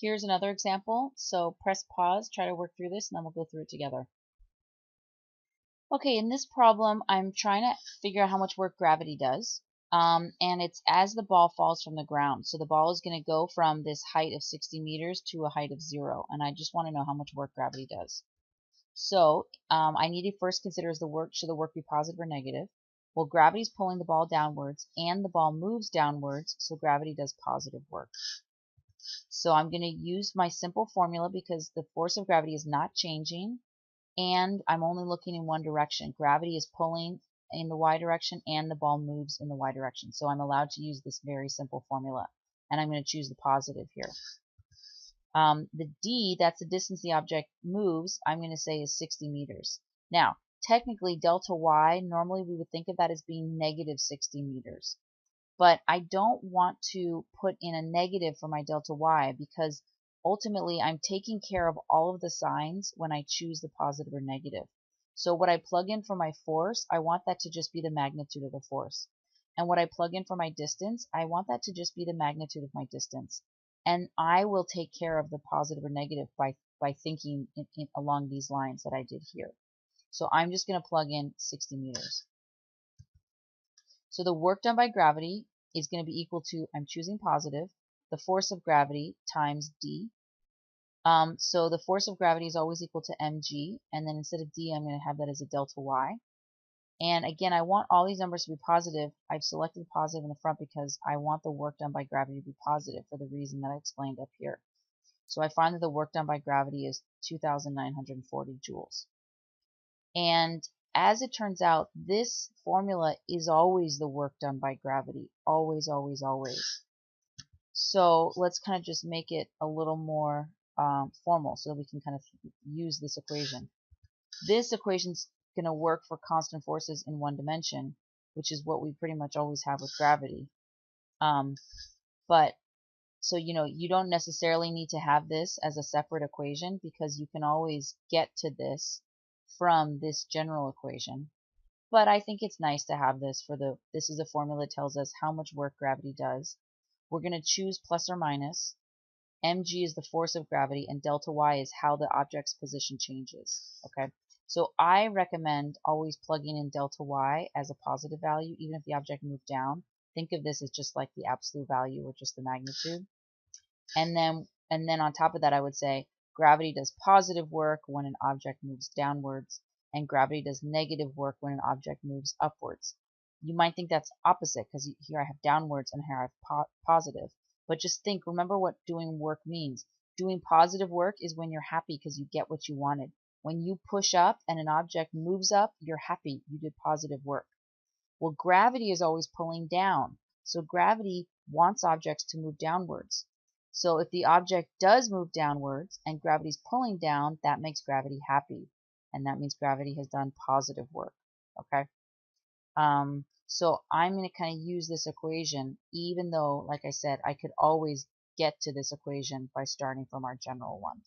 Here's another example. So press pause, try to work through this, and then we'll go through it together. Okay, in this problem, I'm trying to figure out how much work gravity does. And it's as the ball falls from the ground. So the ball is going to go from this height of 60 meters to a height of 0. And I just want to know how much work gravity does. So I need to first consider should the work be positive or negative? Well, gravity is pulling the ball downwards and the ball moves downwards, so gravity does positive work. So I'm going to use my simple formula because the force of gravity is not changing and I'm only looking in one direction. Gravity is pulling in the y direction and the ball moves in the y direction. So I'm allowed to use this very simple formula. And I'm going to choose the positive here. The d, that's the distance the object moves, I'm going to say is 60 meters. Now, technically delta y, normally we would think of that as being negative 60 meters. But I don't want to put in a negative for my delta y because ultimately I'm taking care of all of the signs when I choose the positive or negative. So what I plug in for my force, I want that to just be the magnitude of the force. And what I plug in for my distance, I want that to just be the magnitude of my distance. And I will take care of the positive or negative by thinking along these lines that I did here. So I'm just going to plug in 60 meters. So the work done by gravity is going to be equal to, I'm choosing positive, the force of gravity times d. So the force of gravity is always equal to mg, and then instead of d, I'm going to have that as a delta y. And again, I want all these numbers to be positive. I've selected positive in the front because I want the work done by gravity to be positive for the reason that I explained up here. So I find that the work done by gravity is 2,940 joules. And as it turns out, this formula is always the work done by gravity. Always, always, always. So let's kind of just make it a little more formal so that we can kind of use this equation. This equation's going to work for constant forces in one dimension, which is what we pretty much always have with gravity. So you don't necessarily need to have this as a separate equation because you can always get to this from this general equation. But I think it's nice to have this this is a formula that tells us how much work gravity does. We're going to choose plus or minus. Mg is the force of gravity and delta y is how the object's position changes. Okay, so I recommend always plugging in delta y as a positive value even if the object moved down. Think of this as just like the absolute value or just the magnitude. And then on top of that I would say gravity does positive work when an object moves downwards and gravity does negative work when an object moves upwards. You might think that's opposite because here I have downwards and here I have positive. But just remember what doing work means. Doing positive work is when you're happy because you get what you wanted. When you push up and an object moves up, you're happy. You did positive work. Well, gravity is always pulling down. So gravity wants objects to move downwards. So if the object does move downwards and gravity's pulling down, that makes gravity happy. And that means gravity has done positive work. Okay? So I'm going to kind of use this equation, even though, like I said, I could always get to this equation by starting from our general one.